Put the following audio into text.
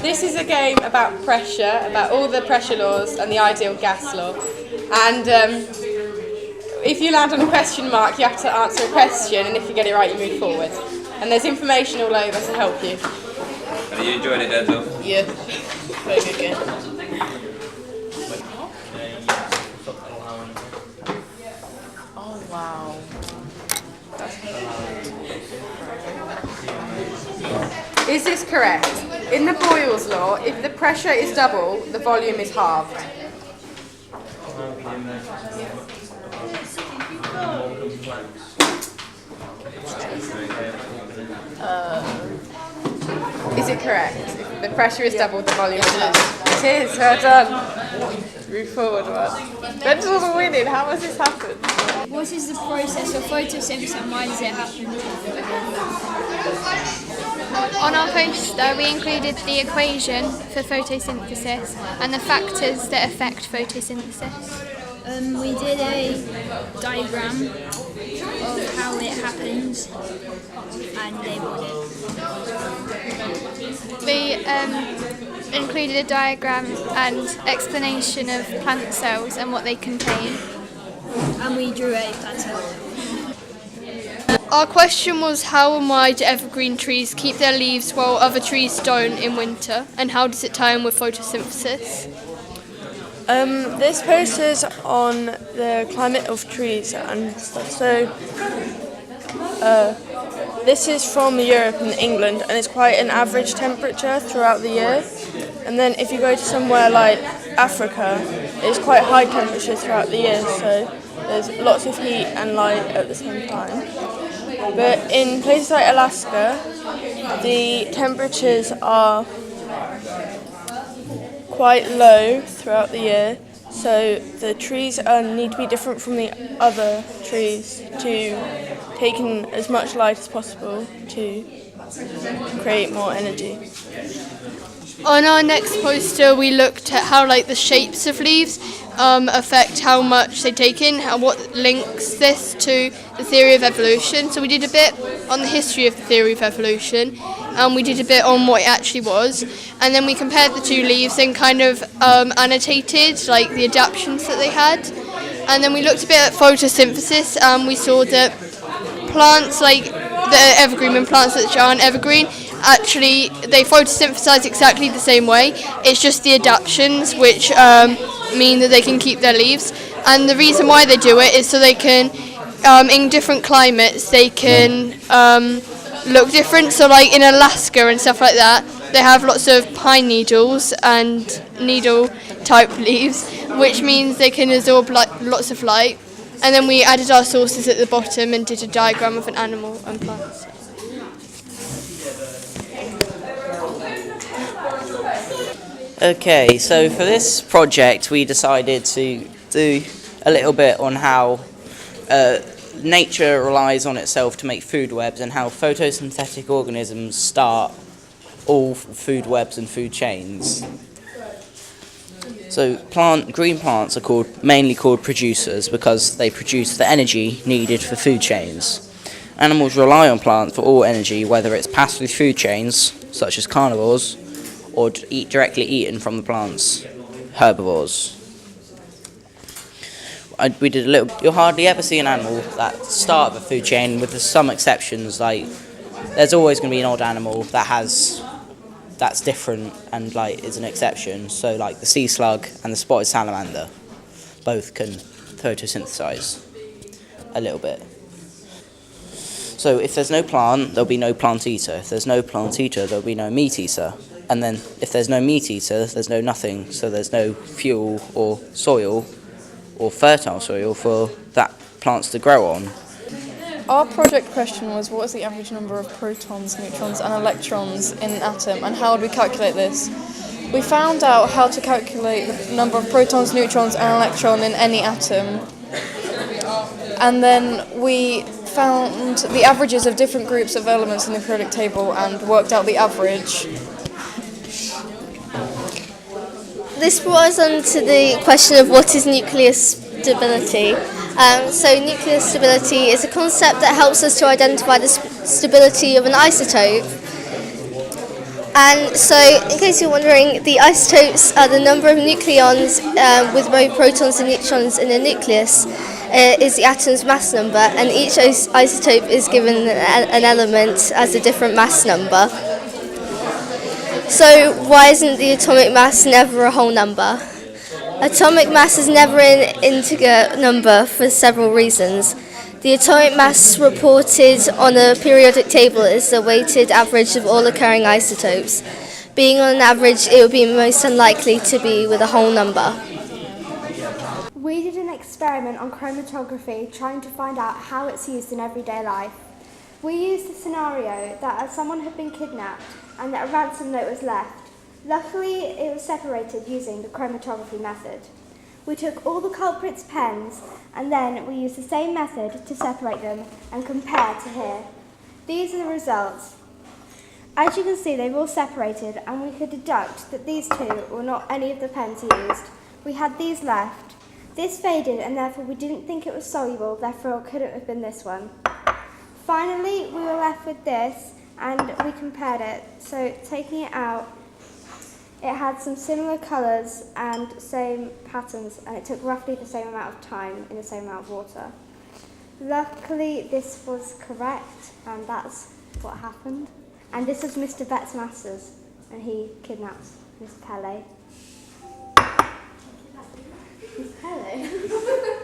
This is a game about pressure, about all the pressure laws and the ideal gas law. And if you land on a question mark, you have to answer a question, and if you get it right, you move forward. And there's information all over to help you. Are you enjoying it, Denzel? Yeah, very good game. Oh wow. Is this correct? In the Boyle's law, if the pressure is double, the volume is halved. Is it correct? If the pressure is doubled, the volume is halved. It is, well done. Move forward one. Denzel's winning, how has this happened? What is the process of photosynthesis and why does it happen? On our poster, we included the equation for photosynthesis and the factors that affect photosynthesis. We did a diagram of how it happens and labelled it. We included a diagram and explanation of plant cells and what they contain. And we drew a plant cell. Our question was how and why do evergreen trees keep their leaves while other trees don't in winter, and how does it tie in with photosynthesis? This poster is on the climate of trees and stuff. So this is from Europe and England, and it's quite an average temperature throughout the year. And then if you go to somewhere like Africa, it's quite high temperature throughout the year, so there's lots of heat and light at the same time. But in places like Alaska, the temperatures are quite low throughout the year, so the trees need to be different from the other trees to take in as much light as possible to create more energy. On our next poster, we looked at how the shapes of leaves affect how much they take in and what links this to the theory of evolution. So we did a bit on the history of the theory of evolution, and we did a bit on what it actually was, and then we compared the two leaves and kind of annotated the adaptations that they had. And then we looked a bit at photosynthesis, and we saw that plants the evergreen and plants that aren't evergreen, actually they photosynthesize exactly the same way. It's just the adaptations which mean that they can keep their leaves, and the reason why they do it is so they can in different climates they can look different. So in Alaska and stuff like that, they have lots of pine needles and needle type leaves, which means they can absorb lots of light. And then we added our sources at the bottom and did a diagram of an animal and plants. Okay, so for this project we decided to do a little bit on how nature relies on itself to make food webs and how photosynthetic organisms start all food webs and food chains. So green plants are mainly called producers because they produce the energy needed for food chains. Animals rely on plants for all energy, whether it's passed through food chains, such as carnivores, or directly eaten from the plants, herbivores. You'll hardly ever see an animal that start of a food chain, with some exceptions. There's always going to be an odd animal that's different and is an exception. So the sea slug and the spotted salamander both can photosynthesize a little bit. So if there's no plant, there'll be no plant eater. If there's no plant eater, there'll be no meat eater. And then if there's no meat eater, there's no nothing. So there's no fuel or soil or fertile soil for that plants to grow on. Our project question was, what is the average number of protons, neutrons and electrons in an atom, and how would we calculate this? We found out how to calculate the number of protons, neutrons and electrons in any atom, and then we found the averages of different groups of elements in the periodic table and worked out the average. This brought us on to the question of what is nuclear stability. So nuclear stability is a concept that helps us to identify the stability of an isotope. And so, in case you're wondering, the isotopes are the number of nucleons with both protons and neutrons in a nucleus is the atom's mass number, and each isotope is given an element as a different mass number. So why isn't the atomic mass never a whole number? Atomic mass is never an integer number for several reasons. The atomic mass reported on a periodic table is the weighted average of all occurring isotopes. Being on an average, it would be most unlikely to be with a whole number. We did an experiment on chromatography trying to find out how it's used in everyday life. We used the scenario that someone had been kidnapped and that a ransom note was left. Luckily, it was separated using the chromatography method. We took all the culprits' pens and then we used the same method to separate them and compare to here. These are the results. As you can see, they've all separated, and we could deduct that these two were not any of the pens used. We had these left. This faded, and therefore we didn't think it was soluble, therefore it couldn't have been this one. Finally, we were left with this, and we compared it. So taking it out, it had some similar colours and same patterns, and it took roughly the same amount of time in the same amount of water. Luckily, this was correct, and that's what happened. And this was Mr. Betts Masters, and he kidnapped Miss Pele. Miss Pele?